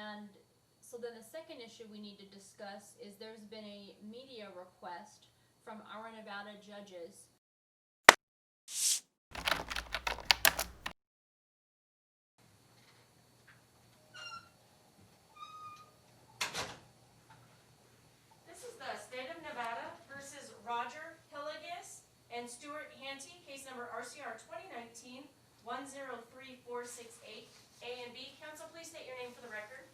And so then the second issue we need to discuss is there's been a media request from our Nevada judges. This is the state of Nevada versus Roger Hillygus and Stewart Handte, case number RCR 2019-103468. A and B. Counsel, please state your name for the record.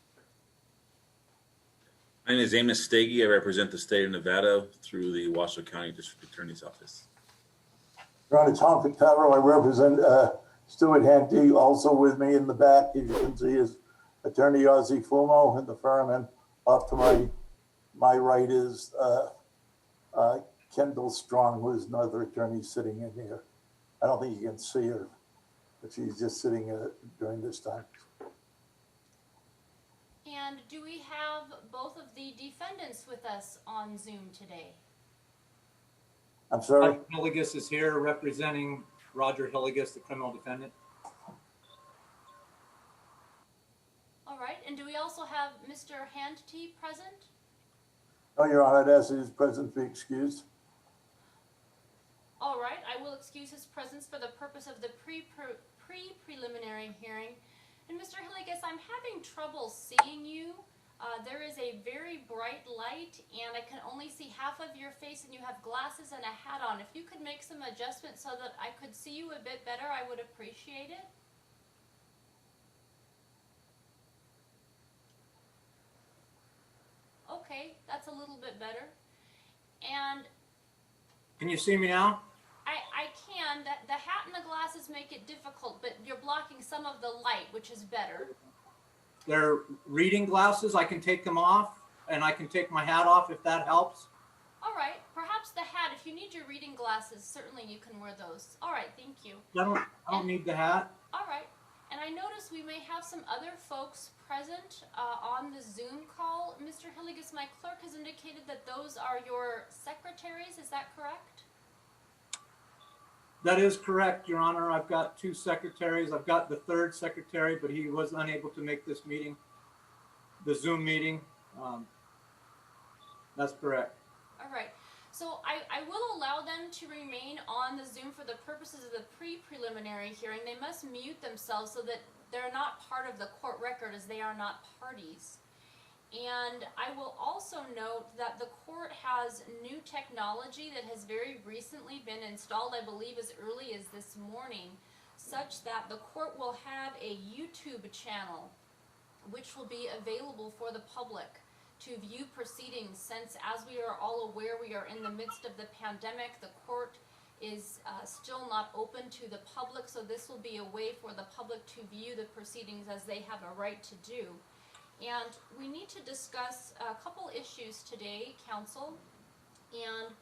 My name is Amos Stege. I represent the state of Nevada through the Washoe County District Attorney's Office. Your Honor, Tom Pitaro. I represent Stewart Handte. Also with me in the back, as you can see, is attorney Ozzie Fumo in the firm, and off to my right is Kendall Strong, who is another attorney sitting in here. I don't think you can see her, but she's just sitting during this time. And do we have both of the defendants with us on Zoom today? I'm sorry? Hillygus is here representing Roger Hillygus, the criminal defendant. All right, and do we also have Mr. Handte present? No, Your Honor, I'd ask his presence be excused. All right, I will excuse his presence for the purpose of the pre-preliminary hearing. And Mr. Hillygus, I'm having trouble seeing you. There is a very bright light, and I can only see half of your face, and you have glasses and a hat on. If you could make some adjustments so that I could see you a bit better, I would appreciate it. Okay, that's a little bit better. And Can you see me now? I can. The hat and the glasses make it difficult, but you're blocking some of the light, which is better. They're reading glasses. I can take them off, and I can take my hat off if that helps. All right, perhaps the hat. If you need your reading glasses, certainly you can wear those. All right, thank you. I don't need the hat. All right, and I notice we may have some other folks present on the Zoom call. Mr. Hillygus, my clerk has indicated that those are your secretaries. Is that correct? That is correct, Your Honor. I've got two secretaries. I've got the third secretary, but he was unable to make this meeting, the Zoom meeting. That's correct. All right. So I will allow them to remain on the Zoom for the purposes of the pre-preliminary hearing. They must mute themselves so that they're not part of the court record, as they are not parties. And I will also note that the court has new technology that has very recently been installed, I believe as early as this morning, such that the court will have a YouTube channel which will be available for the public to view proceedings, since, as we are all aware, we are in the midst of the pandemic. The court is still not open to the public, so this will be a way for the public to view the proceedings as they have a right to do. And we need to discuss a couple issues today, counsel, and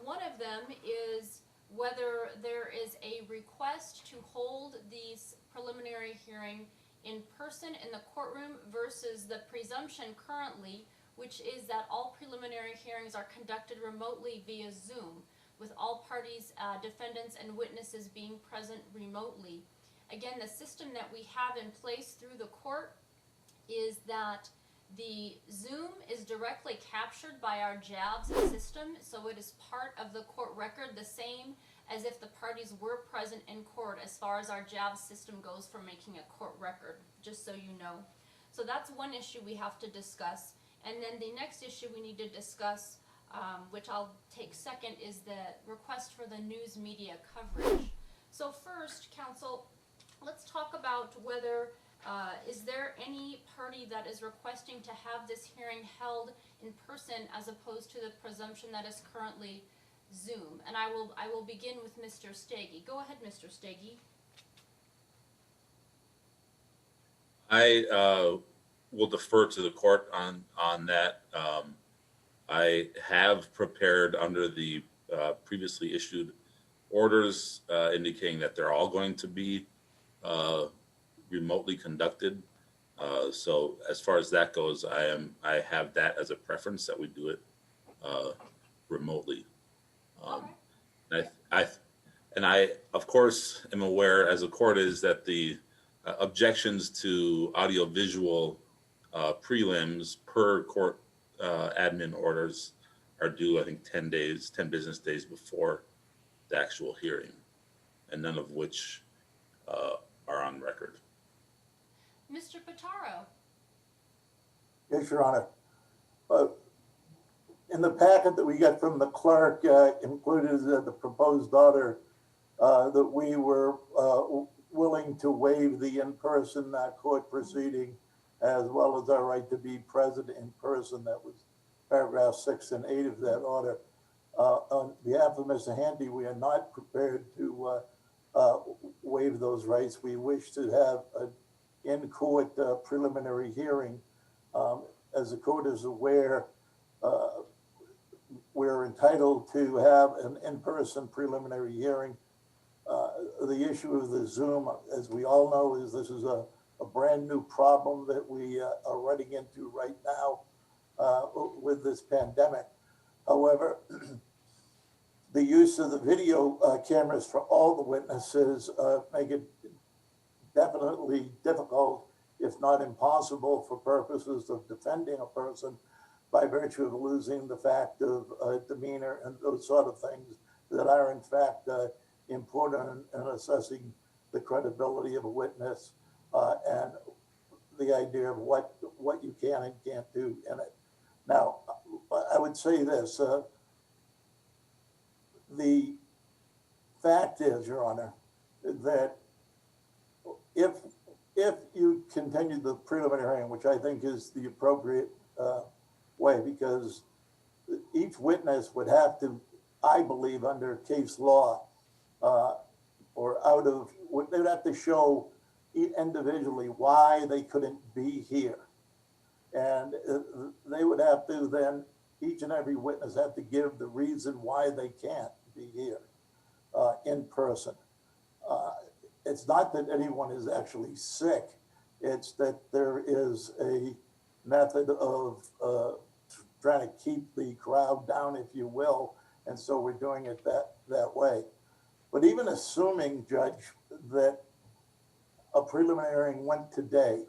one of them is whether there is a request to hold this preliminary hearing in person in the courtroom versus the presumption currently, which is that all preliminary hearings are conducted remotely via Zoom, with all parties, defendants, and witnesses being present remotely. Again, the system that we have in place through the court is that the Zoom is directly captured by our JAVS system, so it is part of the court record, the same as if the parties were present in court as far as our JAVS system goes for making a court record, just so you know. So that's one issue we have to discuss. And then the next issue we need to discuss, which I'll take second, is the request for the news media coverage. So first, counsel, let's talk about whether is there any party that is requesting to have this hearing held in person as opposed to the presumption that is currently Zoom? And I will begin with Mr. Stege. Go ahead, Mr. Stege. I will defer to the court on that. I have prepared under the previously issued orders indicating that they're all going to be remotely conducted. So as far as that goes, I have that as a preference that we do it remotely. And I of course am aware, as a court is, that the objections to audiovisual prelims per court admin orders are due, I think, 10 business days before the actual hearing, and none of which are on record. Mr. Pitaro. Yes, Your Honor. In the packet that we got from the clerk included the proposed order that we were willing to waive the in-person court proceeding, as well as our right to be present in person. That was paragraph 6 and 8 of that order. On behalf of Mr. Handte, we are not prepared to waive those rights. We wish to have an in-court preliminary hearing. As the court is aware, we're entitled to have an in-person preliminary hearing. The issue of the Zoom, as we all know, is this is a brand new problem that we are running into right now with this pandemic. However, the use of the video cameras for all the witnesses make it definitely difficult, if not impossible, for purposes of defending a person by virtue of losing the fact of demeanor and those sort of things that are in fact important in assessing the credibility of a witness and the idea of what you can and can't do in it. Now, I would say this, the fact is, Your Honor, that if you continue the preliminary hearing, which I think is the appropriate way, because each witness would have to, I believe, under case law, they'd have to show individually why they couldn't be here. And they would have to then, each and every witness have to give the reason why they can't be here in person. It's not that anyone is actually sick. It's that there is a method of trying to keep the crowd down, if you will. And so we're doing it that way. But even assuming, Judge, that a preliminary hearing went today,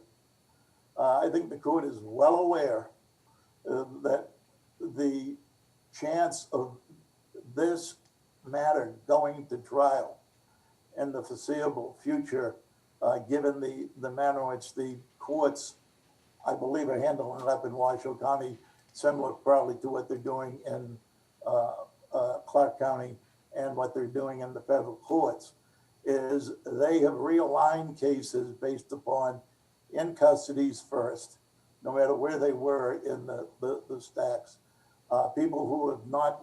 I think the court is well aware that the chance of this matter going to trial in the foreseeable future, given the manner in which the courts, I believe, are handling it up in Washoe County, similar probably to what they're doing in Clark County and what they're doing in the federal courts, is they have realigned cases based upon in custodies first, no matter where they were in the stacks. People who have not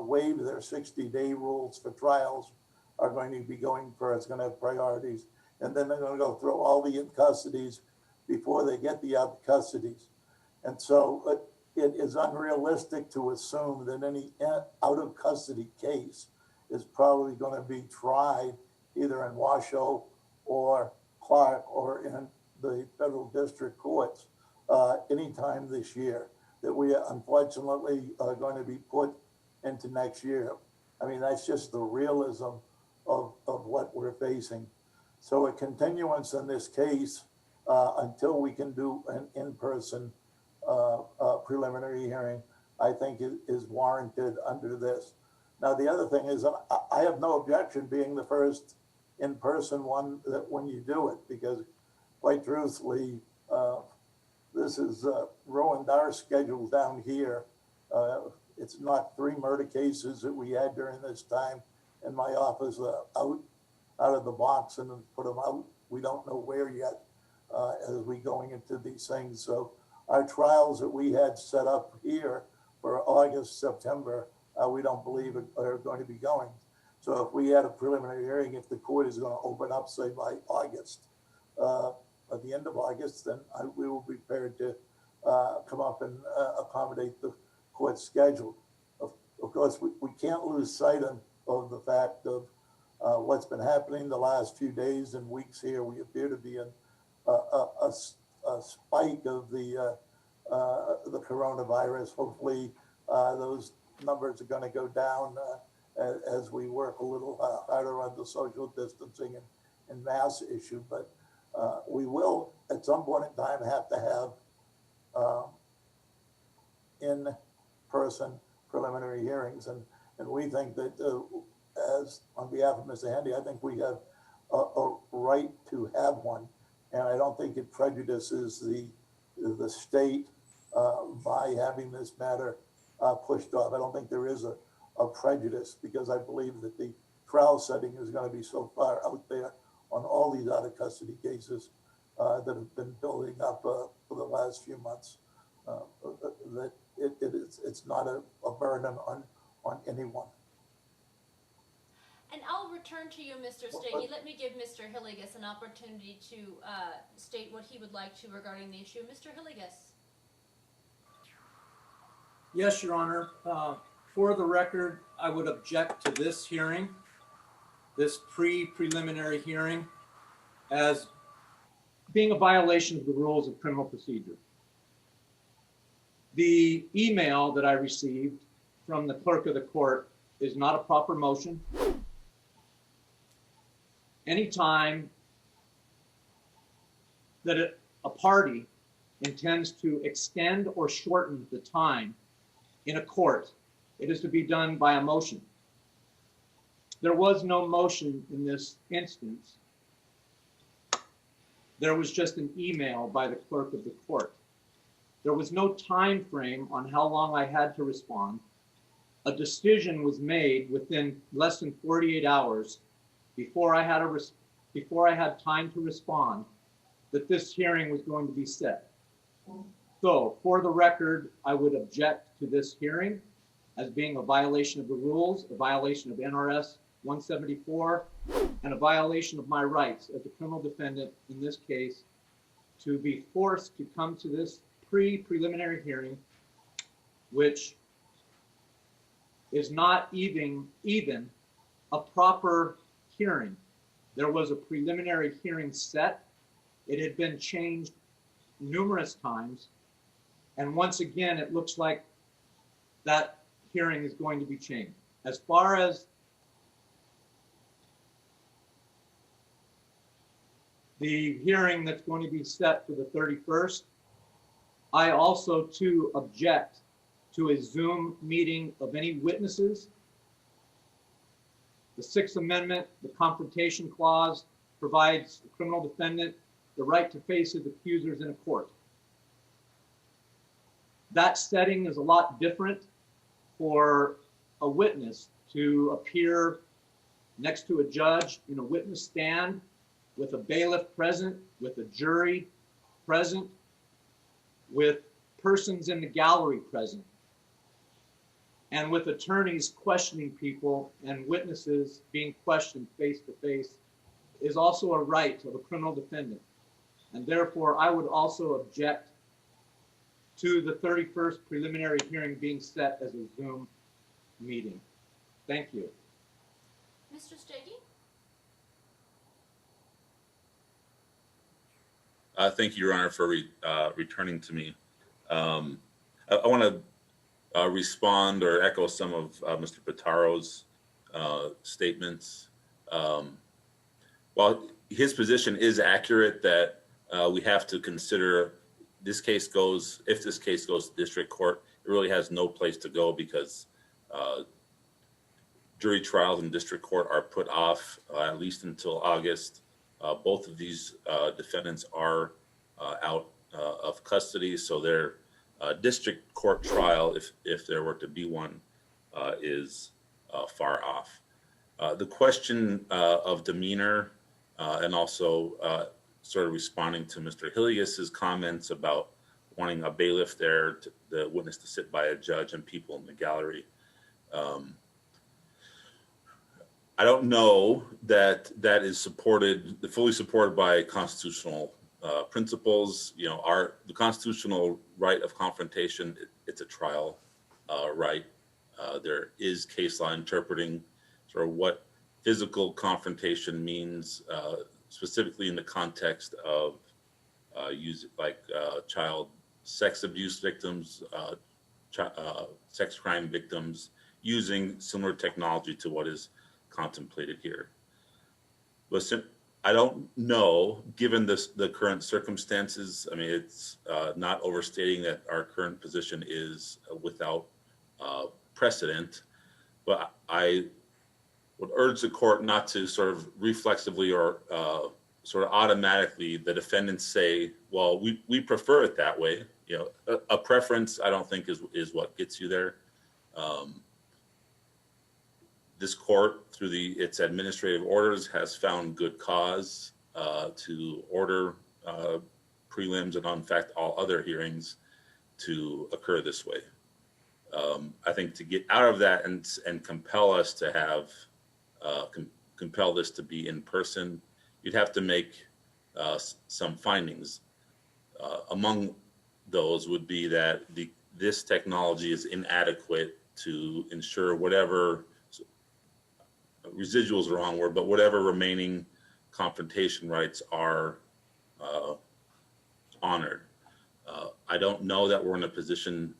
waived their 60-day rules for trials are going to be going first, going to have priorities. And then they're going to go through all the in custodies before they get the out custodies. And so it is unrealistic to assume that any out of custody case is probably going to be tried either in Washoe or Clark or in the federal district courts anytime this year, that we unfortunately are going to be put into next year. I mean, that's just the realism of what we're facing. So a continuance in this case until we can do an in-person preliminary hearing, I think is warranted under this. Now, the other thing is, I have no objection being the first in-person one that when you do it, because quite truthfully, this has ruined our schedule down here. It's not 3 murder cases that we had during this time in my office out of the box and put them out. We don't know where yet as we going into these things. So our trials that we had set up here for August, September, we don't believe are going to be going. So if we had a preliminary hearing, if the court is going to open up, say by August, at the end of August, then we will be prepared to come up and accommodate the court schedule. Of course, we can't lose sight of the fact of what's been happening the last few days and weeks here. We appear to be in a spike of the coronavirus. Hopefully, those numbers are going to go down as we work a little harder on the social distancing and mask issue. But we will, at some point in time, have to have in-person preliminary hearings. And we think that, as on behalf of Mr. Handte, I think we have a right to have one. And I don't think it prejudices the state by having this matter pushed off. I don't think there is a prejudice, because I believe that the trial setting is going to be so far out there on all these out of custody cases that have been building up for the last few months, that it's not a burden on anyone. And I'll return to you, Mr. Stege. Let me give Mr. Hillygus an opportunity to state what he would like to regarding the issue. Mr. Hillygus. Yes, Your Honor. For the record, I would object to this hearing, this preliminary hearing, as being a violation of the rules of criminal procedure. The email that I received from the clerk of the court is not a proper motion. Anytime that a party intends to extend or shorten the time in a court, it is to be done by a motion. There was no motion in this instance. There was just an email by the clerk of the court. There was no time frame on how long I had to respond. A decision was made within less than 48 hours before I had time to respond that this hearing was going to be set. So for the record, I would object to this hearing as being a violation of the rules, a violation of NRS 174, and a violation of my rights as a criminal defendant in this case to be forced to come to this preliminary hearing, which is not even a proper hearing. There was a preliminary hearing set. It had been changed numerous times. And once again, it looks like that hearing is going to be changed. As far as the hearing that's going to be set for the 31st, I also too object to a Zoom meeting of any witnesses. The Sixth Amendment, the Confrontation Clause, provides the criminal defendant the right to face his accusers in a court. That setting is a lot different for a witness to appear next to a judge in a witness stand with a bailiff present, with a jury present, with persons in the gallery present, and with attorneys questioning people and witnesses being questioned face to face is also a right of a criminal defendant. And therefore, I would also object to the 31st preliminary hearing being set as a Zoom meeting. Thank you. Mr. Stege? Thank you, Your Honor, for returning to me. I want to respond or echo some of Mr. Pitaro's statements. While his position is accurate that we have to consider if this case goes to district court, it really has no place to go because jury trials in district court are put off at least until August. Both of these defendants are out of custody, so their district court trial, if there were to be one, is far off. The question of demeanor and also sort of responding to Mr. Hillygus' comments about wanting a bailiff there, the witness to sit by a judge and people in the gallery. I don't know that that is fully supported by constitutional principles. You know, the constitutional right of confrontation, it's a trial right. There is case law interpreting sort of what physical confrontation means, specifically in the context of child sex abuse victims, sex crime victims, using similar technology to what is contemplated here. But I don't know, given the current circumstances. I mean, it's not overstating that our current position is without precedent, but I would urge the court not to sort of reflexively or sort of automatically the defendants say, well, we prefer it that way. You know, a preference I don't think is what gets you there. This court, through its administrative orders, has found good cause to order prelims and, in fact, all other hearings to occur this way. I think to get out of that and compel us to have compel this to be in person, you'd have to make some findings. Among those would be that this technology is inadequate to ensure whatever residuals are the wrong word, but whatever remaining confrontation rights are honored. I don't know that we're in a position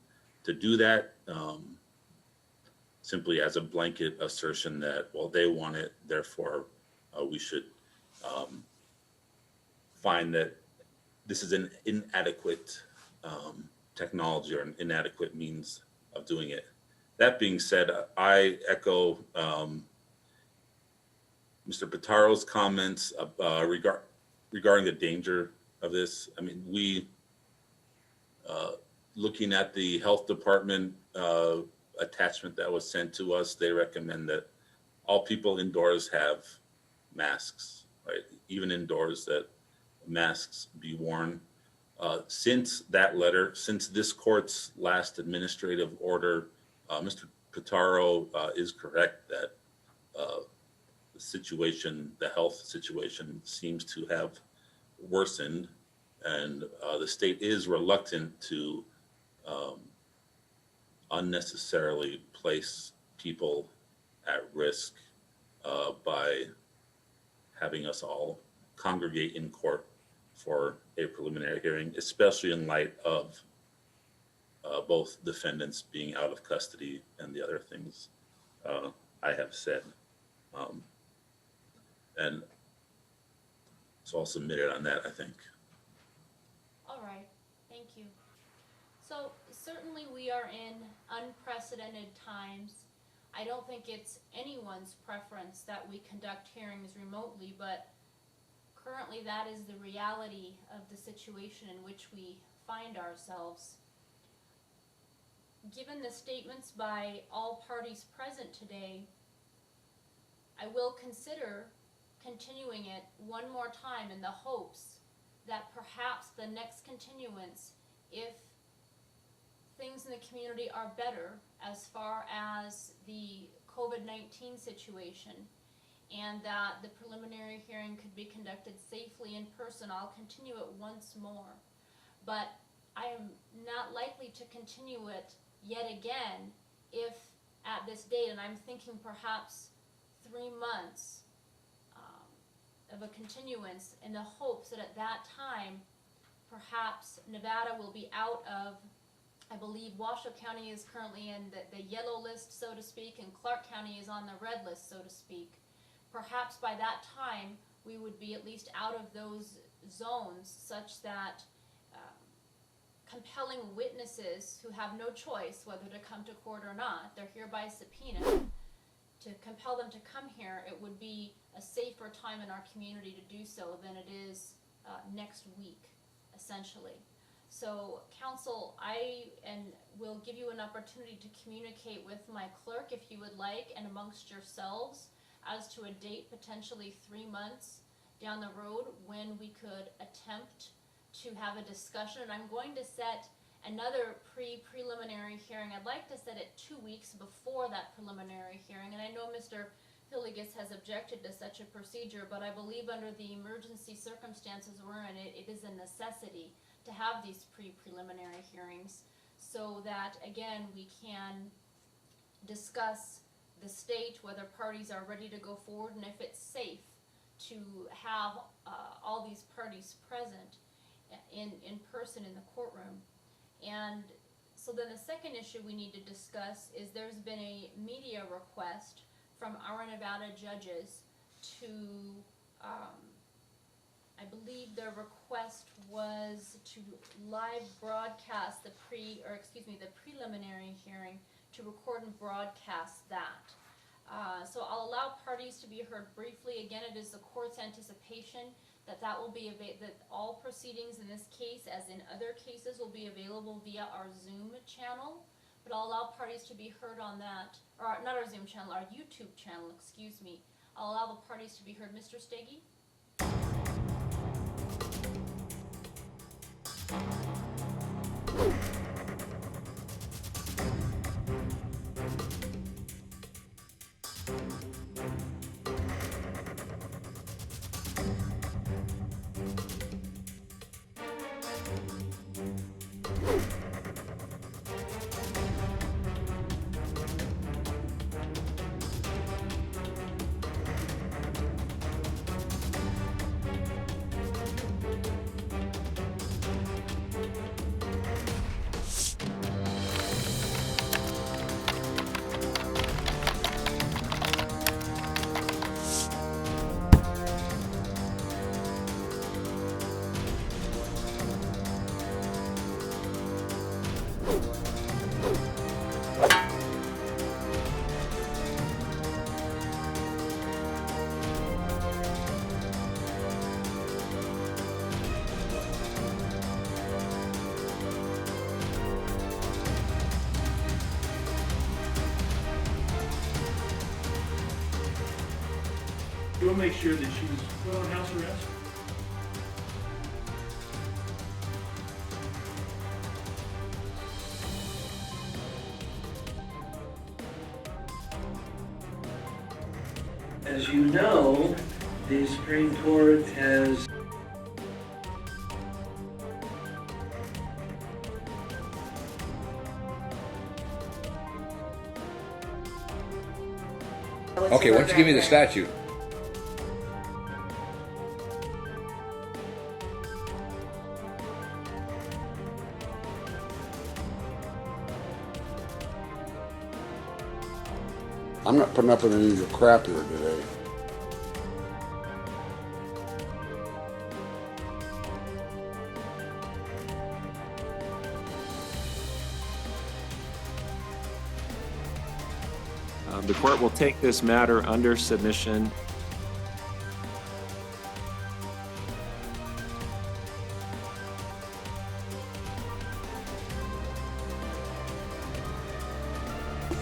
to do that simply as a blanket assertion that, well, they want it, therefore we should find that this is an inadequate technology or an inadequate means of doing it. That being said, I echo Mr. Pitaro's comments regarding the danger of this. I mean, looking at the health department attachment that was sent to us, they recommend that all people indoors have masks, right? Even indoors, that masks be worn. Since that letter, since this court's last administrative order, Mr. Pitaro is correct that the health situation seems to have worsened, and the state is reluctant to unnecessarily place people at risk by having us all congregate in court for a preliminary hearing, especially in light of both defendants being out of custody and the other things I have said. And so I'll submit it on that, I think. All right, thank you. So certainly we are in unprecedented times. I don't think it's anyone's preference that we conduct hearings remotely, but currently that is the reality of the situation in which we find ourselves. Given the statements by all parties present today, I will consider continuing it one more time in the hopes that perhaps the next continuance, if things in the community are better as far as the COVID-19 situation, and that the preliminary hearing could be conducted safely in person, I'll continue it once more. But I am not likely to continue it yet again if at this date, and I'm thinking perhaps 3 months of a continuance, in the hopes that at that time perhaps Nevada will be out of, I believe Washoe County is currently in the yellow list, so to speak, and Clark County is on the red list, so to speak. Perhaps by that time we would be at least out of those zones, such that compelling witnesses who have no choice whether to come to court or not, they're here by subpoena, to compel them to come here, it would be a safer time in our community to do so than it is next week, essentially. So, counsel, I will give you an opportunity to communicate with my clerk if you would like, and amongst yourselves, as to a date potentially 3 months down the road when we could attempt to have a discussion. And I'm going to set another preliminary hearing. I'd like to set it 2 weeks before that preliminary hearing, and I know Mr. Hillygus has objected to such a procedure, but I believe under the emergency circumstances we're in, it is a necessity to have these preliminary hearings so that, again, we can discuss the state, whether parties are ready to go forward, and if it's safe to have all these parties present in person in the courtroom. And so then the second issue we need to discuss is there's been a media request from our Nevada judges to I believe their request was to live broadcast the preliminary hearing, to record and broadcast that. So I'll allow parties to be heard briefly. Again, it is the court's anticipation that will be that all proceedings in this case, as in other cases, will be available via our Zoom channel. But I'll allow parties to be heard on that, or not our Zoom channel, our YouTube channel, excuse me. I'll allow the parties to be heard. Mr. Stege? We'll make sure that she was put on house arrest. As you know, the Supreme Court has Okay, why don't you give me the statute? I'm not putting up with any of your crap here today. The court will take this matter under submission.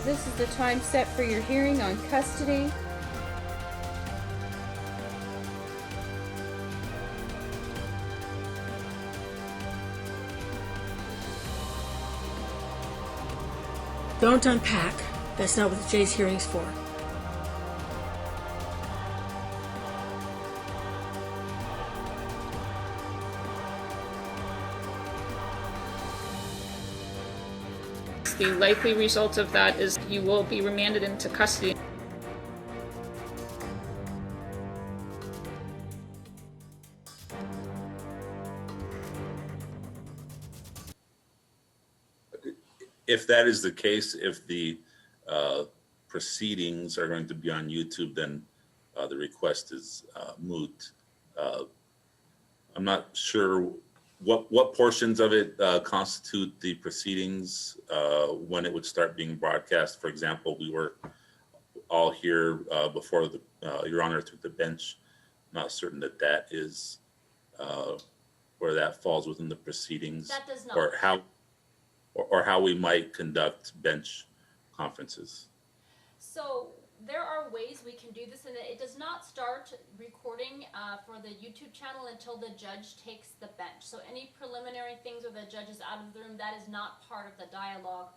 This is the time set for your hearing on custody. Don't unpack. That's not what the Jay's hearing's for. The likely result of that is you will be remanded into custody. If that is the case, if the proceedings are going to be on YouTube, then the request is moot. I'm not sure what portions of it constitute the proceedings when it would start being broadcast. For example, we were all here before Your Honor took the bench. Not certain that is where that falls within the proceedings. That does not. Or how we might conduct bench conferences. So there are ways we can do this, and it does not start recording for the YouTube channel until the judge takes the bench. So any preliminary things where the judge is out of the room, that is not part of the dialogue.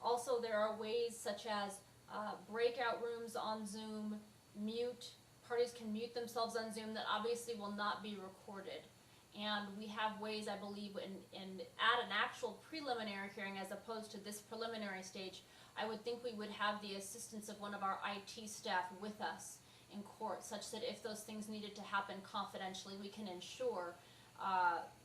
Also, there are ways such as breakout rooms on Zoom, parties can mute themselves on Zoom that obviously will not be recorded. And we have ways, I believe, at an actual preliminary hearing as opposed to this preliminary stage, I would think we would have the assistance of one of our IT staff with us in court, such that if those things needed to happen confidentially, we can ensure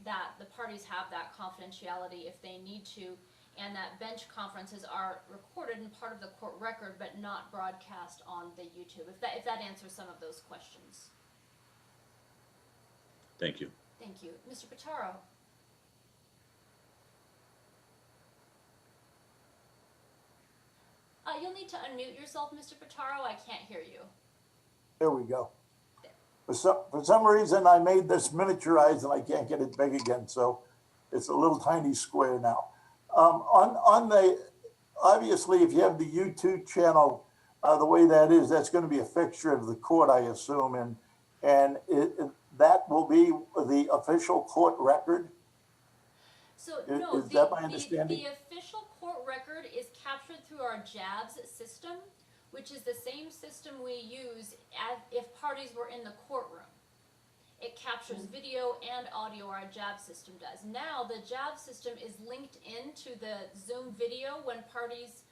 that the parties have that confidentiality if they need to, and that bench conferences are recorded and part of the court record, but not broadcast on the YouTube, if that answers some of those questions. Thank you. Thank you. Mr. Pitaro? You'll need to unmute yourself, Mr. Pitaro. I can't hear you. There we go. For some reason, I made this miniaturized and I can't get it big again, so it's a little tiny square now. On the, obviously, if you have the YouTube channel, the way that is, that's going to be a fixture of the court, I assume, and that will be the official court record. So no, Is that my understanding? The official court record is captured through our JABS system, which is the same system we use if parties were in the courtroom. It captures video and audio, our JABS system does. Now the JABS system is linked into the Zoom video when parties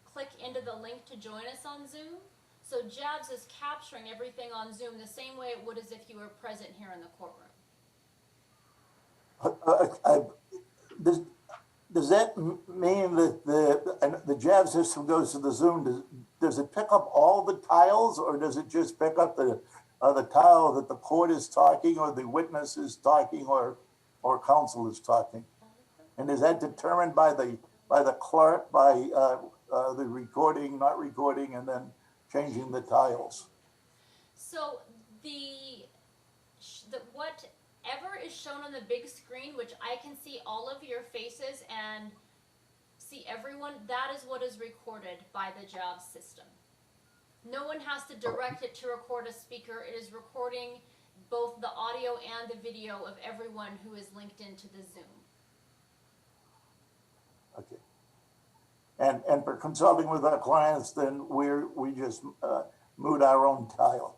click into the link to join us on Zoom. So JABS is capturing everything on Zoom the same way it would as if you were present here in the courtroom. Does that mean that the JAV system goes to the Zoom? Does it pick up all the tiles, or does it just pick up the tile that the court is talking, or the witness is talking, or counsel is talking? And is that determined by the clerk, by the recording, not recording, and then changing the tiles? So whatever is shown on the big screen, which I can see all of your faces and see everyone, that is what is recorded by the job system. No one has to direct it to record a speaker. It is recording both the audio and the video of everyone who is linked into the Zoom. Okay. And for consulting with our clients, then we just mute our own tile.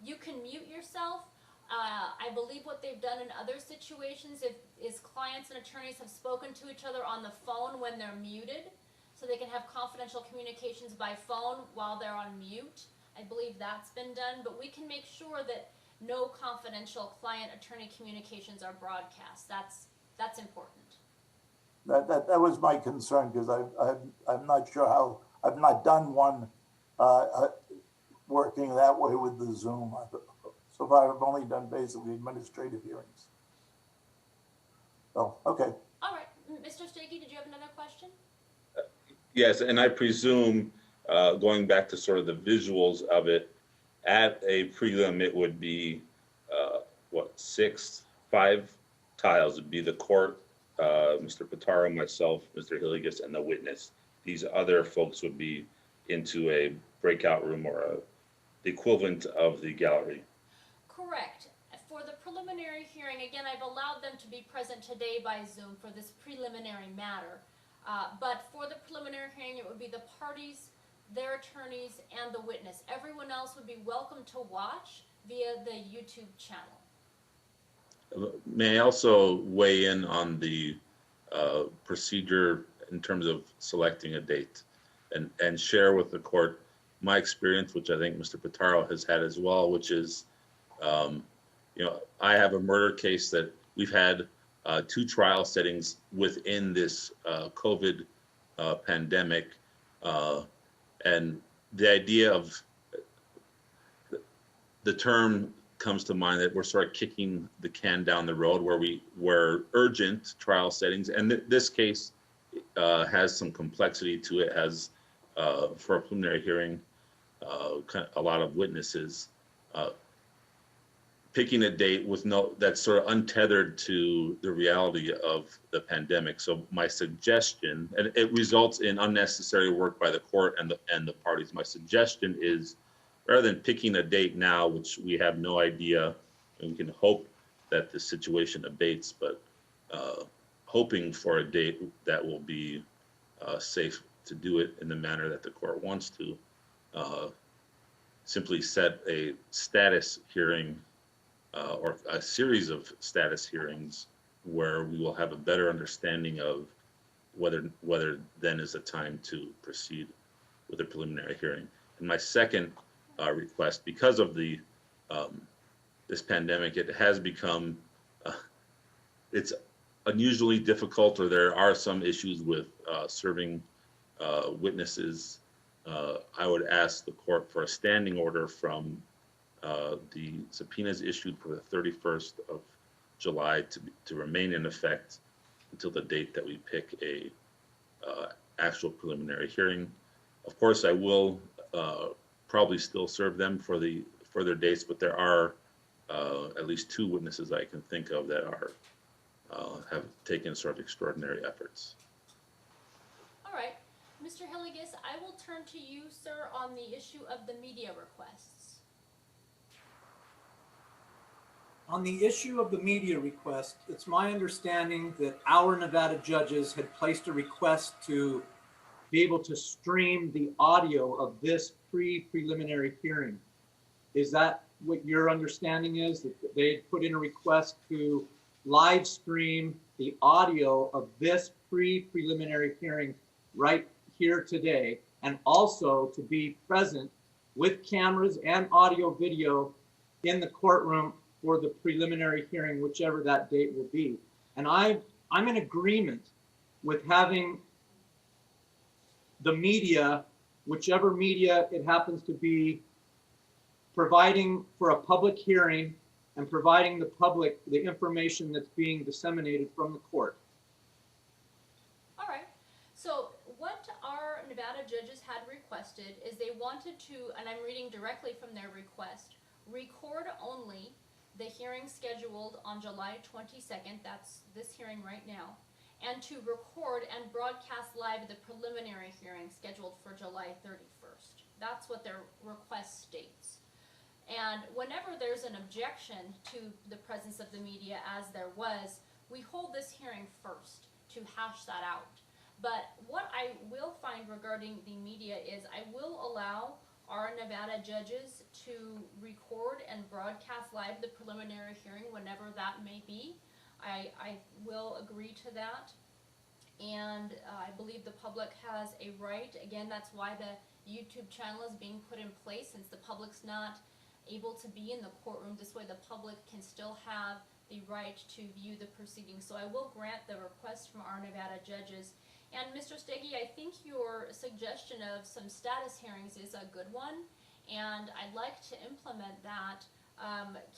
You can mute yourself. I believe what they've done in other situations is clients and attorneys have spoken to each other on the phone when they're muted, so they can have confidential communications by phone while they're on mute. I believe that's been done, but we can make sure that no confidential client-attorney communications are broadcast. That's important. That was my concern, because I'm not sure how, I've not done one working that way with the Zoom. So far, I've only done basically administrative hearings. So, okay. All right, Mr. Stege, did you have another question? Yes, and I presume, going back to sort of the visuals of it, at a prelim, it would be, 5 tiles would be the court, Mr. Pitaro, myself, Mr. Hillygus, and the witness. These other folks would be into a breakout room or the equivalent of the gallery. Correct. For the preliminary hearing, again, I've allowed them to be present today by Zoom for this preliminary matter. But for the preliminary hearing, it would be the parties, their attorneys, and the witness. Everyone else would be welcome to watch via the YouTube channel. May I also weigh in on the procedure in terms of selecting a date and share with the court my experience, which I think Mr. Pitaro has had as well, which is, I have a murder case that we've had 2 trial settings within this COVID pandemic. And the idea of the term comes to mind that we're sort of kicking the can down the road where urgent trial settings, and this case has some complexity to it, has for a preliminary hearing, a lot of witnesses, picking a date with that's sort of untethered to the reality of the pandemic. So my suggestion, and it results in unnecessary work by the court and the parties. My suggestion is, rather than picking a date now, which we have no idea, and we can hope that the situation abates, but hoping for a date that will be safe to do it in the manner that the court wants to, simply set a status hearing or a series of status hearings where we will have a better understanding of whether then is the time to proceed with a preliminary hearing. And my second request, because of the this pandemic, it has become it's unusually difficult, or there are some issues with serving witnesses. I would ask the court for a standing order from the subpoenas issued for the 31st of July to remain in effect until the date that we pick a actual preliminary hearing. Of course, I will probably still serve them for the further dates, but there are at least 2 witnesses I can think of that are have taken sort of extraordinary efforts. All right, Mr. Hillygus, I will turn to you, sir, on the issue of the media requests. On the issue of the media request, it's my understanding that our Nevada judges had placed a request to be able to stream the audio of this preliminary hearing. Is that what your understanding is? That they put in a request to live stream the audio of this preliminary hearing right here today, and also to be present with cameras and audio video in the courtroom for the preliminary hearing, whichever that date will be. And I'm in agreement with having the media, whichever media it happens to be, providing for a public hearing and providing the public the information that's being disseminated from the court. All right, so what our Nevada judges had requested is they wanted to, and I'm reading directly from their request, record only the hearing scheduled on July 22nd, that's this hearing right now, and to record and broadcast live the preliminary hearing scheduled for July 31st. That's what their request states. And whenever there's an objection to the presence of the media, as there was, we hold this hearing first to hash that out. But what I will find regarding the media is I will allow our Nevada judges to record and broadcast live the preliminary hearing whenever that may be. I will agree to that. And I believe the public has a right. Again, that's why the YouTube channel is being put in place, since the public's not able to be in the courtroom. This way the public can still have the right to view the proceedings. So I will grant the request from our Nevada judges. And Mr. Stege, I think your suggestion of some status hearings is a good one, and I'd like to implement that.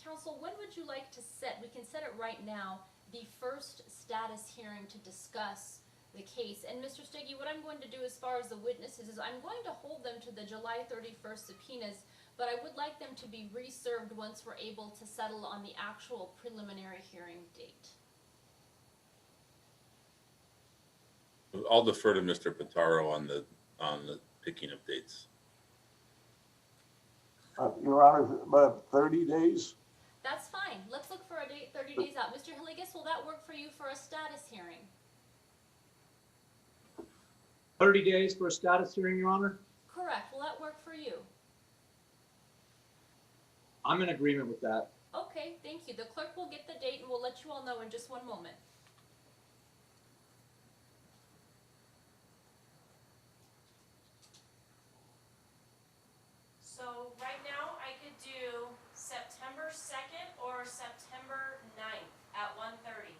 Counsel, when would you like to set, we can set it right now, the first status hearing to discuss the case? And Mr. Stege, what I'm going to do as far as the witnesses is I'm going to hold them to the July 31st subpoenas, but I would like them to be reserved once we're able to settle on the actual preliminary hearing date. I'll defer to Mr. Pitaro on the picking of dates. Your Honor, about 30 days? That's fine. Let's look for a date 30 days out. Mr. Hillygus, will that work for you for a status hearing? 30 days for a status hearing, Your Honor? Correct. Will that work for you? I'm in agreement with that. Okay, thank you. The clerk will get the date and we'll let you all know in just one moment. So right now I could do September 2nd or September 9th at 1:30.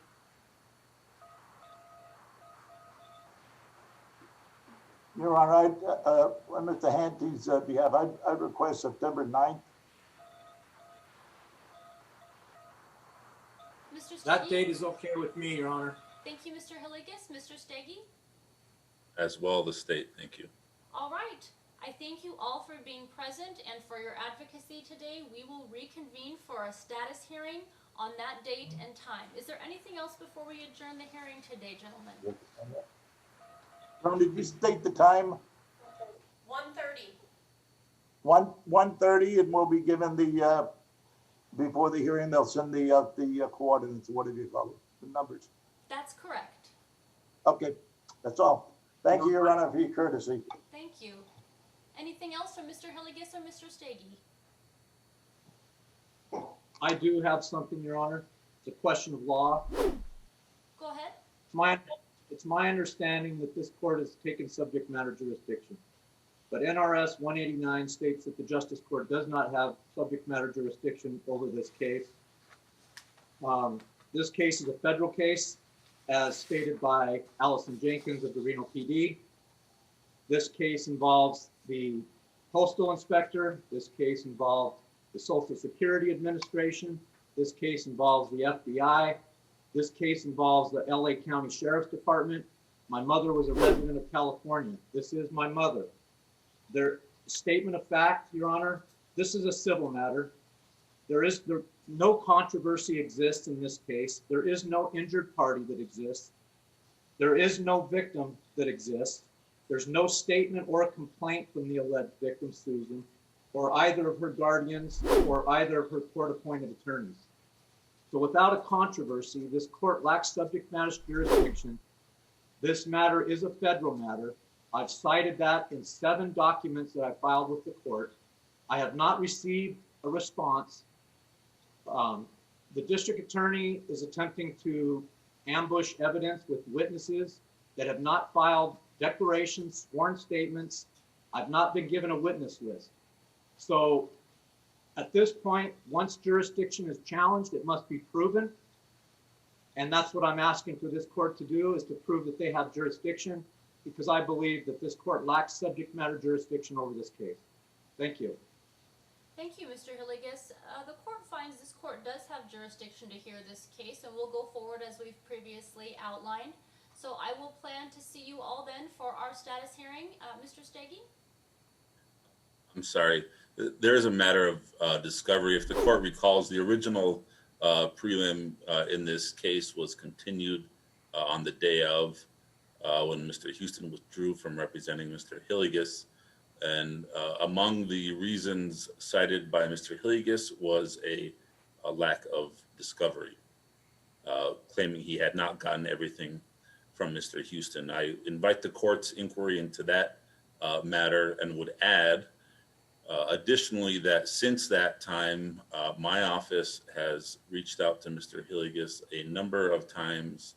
Your Honor, on Mr. Hante's behalf, I'd request September 9th. Mr. Stege? That date is okay with me, Your Honor. Thank you, Mr. Hillygus. Mr. Stege? As well, the state, thank you. All right. I thank you all for being present and for your advocacy today. We will reconvene for a status hearing on that date and time. Is there anything else before we adjourn the hearing today, gentlemen? Ron, did you state the time? 1:30. 1:30, and we'll be given the, before the hearing, they'll send the coordinates, what did you call it, the numbers. That's correct. Okay, that's all. Thank you, Your Honor, for your courtesy. Thank you. Anything else from Mr. Hillygus or Mr. Stege? I do have something, Your Honor. It's a question of law. Go ahead. It's my understanding that this court has taken subject matter jurisdiction. But NRS 189 states that the Justice Court does not have subject matter jurisdiction over this case. This case is a federal case, as stated by Allison Jenkins of the Reno PD. This case involves the postal inspector. This case involved the Social Security Administration. This case involves the FBI. This case involves the LA County Sheriff's Department. My mother was a resident of California. This is my mother. Their statement of fact, Your Honor, this is a civil matter. No controversy exists in this case. There is no injured party that exists. There is no victim that exists. There's no statement or a complaint from the alleged victim, Susan, or either of her guardians or either of her court-appointed attorneys. So without a controversy, this court lacks subject matter jurisdiction. This matter is a federal matter. I've cited that in 7 documents that I filed with the court. I have not received a response. The district attorney is attempting to ambush evidence with witnesses that have not filed declarations, sworn statements. I've not been given a witness list. So at this point, once jurisdiction is challenged, it must be proven. And that's what I'm asking for this court to do, is to prove that they have jurisdiction, because I believe that this court lacks subject matter jurisdiction over this case. Thank you. Thank you, Mr. Hillygus. The court finds this court does have jurisdiction to hear this case, and we'll go forward as we've previously outlined. So I will plan to see you all then for our status hearing. Mr. Stege? I'm sorry. There is a matter of discovery. If the court recalls, the original prelim in this case was continued on the day of when Mr. Houston withdrew from representing Mr. Hillygus. And among the reasons cited by Mr. Hillygus was a lack of discovery, claiming he had not gotten everything from Mr. Houston. I invite the court's inquiry into that matter and would add additionally that since that time, my office has reached out to Mr. Hillygus a number of times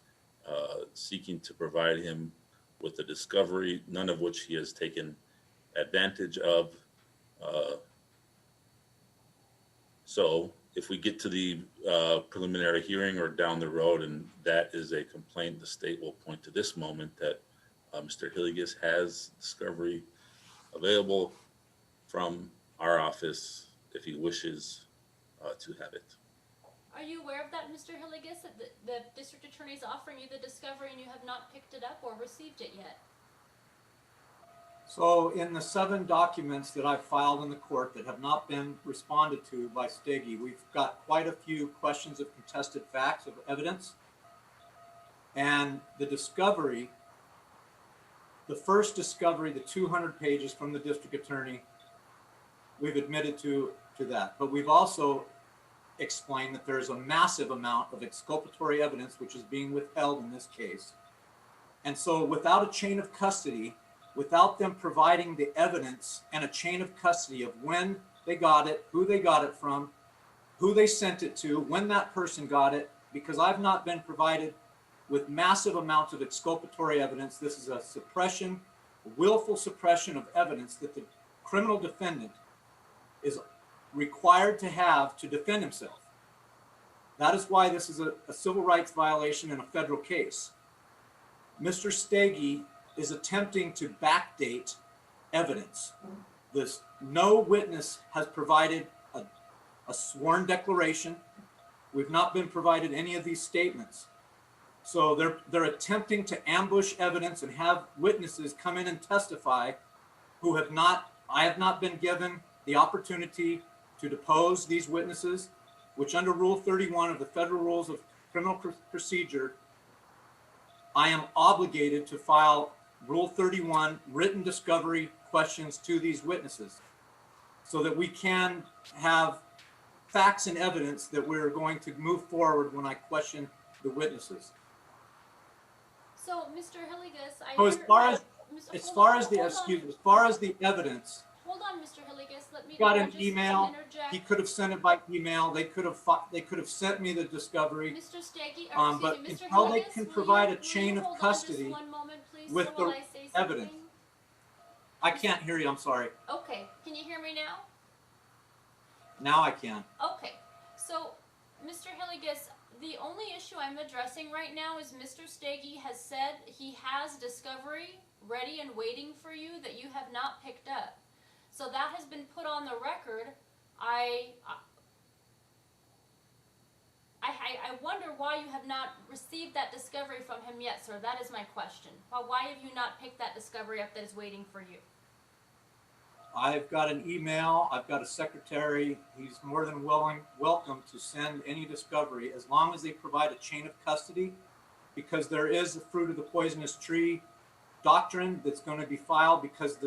seeking to provide him with the discovery, none of which he has taken advantage of. So if we get to the preliminary hearing or down the road and that is a complaint, the state will point to this moment that Mr. Hillygus has discovery available from our office if he wishes to have it. Are you aware of that, Mr. Hillygus, that the district attorney is offering you the discovery and you have not picked it up or received it yet? So in the 7 documents that I've filed in the court that have not been responded to by Stege, we've got quite a few questions of contested facts of evidence. And the discovery, the first discovery, the 200 pages from the district attorney, we've admitted to that. But we've also explained that there's a massive amount of exculpatory evidence which is being withheld in this case. And so without a chain of custody, without them providing the evidence and a chain of custody of when they got it, who they got it from, who they sent it to, when that person got it, because I've not been provided with massive amounts of exculpatory evidence. This is a suppression, a willful suppression of evidence that the criminal defendant is required to have to defend himself. That is why this is a civil rights violation in a federal case. Mr. Stege is attempting to backdate evidence. No witness has provided a sworn declaration. We've not been provided any of these statements. So they're attempting to ambush evidence and have witnesses come in and testify who have not, I have not been given the opportunity to depose these witnesses, which under Rule 31 of the Federal Rules of Criminal Procedure, I am obligated to file Rule 31 written discovery questions to these witnesses so that we can have facts and evidence that we're going to move forward when I question the witnesses. So, Mr. Hillygus, So as far as the evidence, hold on, Mr. Hillygus. Let me got an just email. interject. He could have sent it by email. They could have sent me the discovery. Mr. Stege, But Mr. until they Hillygus, can will provide you- a chain will you of hold on just custody one moment, please, with while the I say evidence. something? I can't hear you. I'm sorry. Okay, can you hear me now? Now I can. Okay, so, Mr. Hillygus, the only issue I'm addressing right now is Mr. Stege has said he has discovery ready and waiting for you that you have not picked up. So that has been put on the record. I wonder why you have not received that discovery from him yet, sir. That is my question. Why have you not picked that discovery up that is waiting for you? I've got an email, I've got a secretary. He's more than welcome to send any discovery as long as they provide a chain of custody, because there is a fruit of the poisonous tree doctrine that's going to be filed, because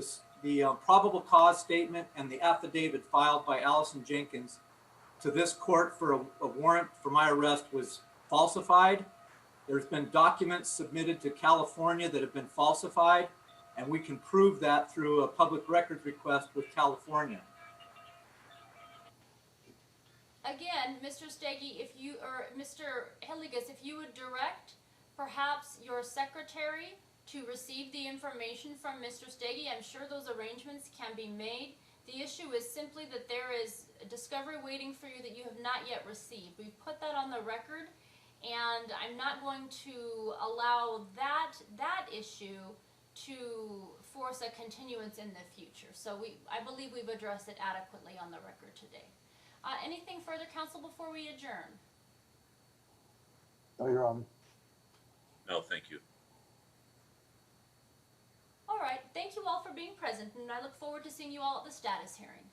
the probable cause statement and the affidavit filed by Allison Jenkins to this court for a warrant for my arrest was falsified. There's been documents submitted to California that have been falsified, and we can prove that through a public records request with California. Again, Mr. Stege, if you, or Mr. Hillygus, if you would direct perhaps your secretary to receive the information from Mr. Stege, I'm sure those arrangements can be made. The issue is simply that there is a discovery waiting for you that you have not yet received. We've put that on the record, and I'm not going to allow that issue to force a continuance in the future. So I believe we've addressed it adequately on the record today. Anything further, counsel, before we adjourn? No, Your Honor. No, thank you. All right, thank you all for being present, and I look forward to seeing you all at the status hearing.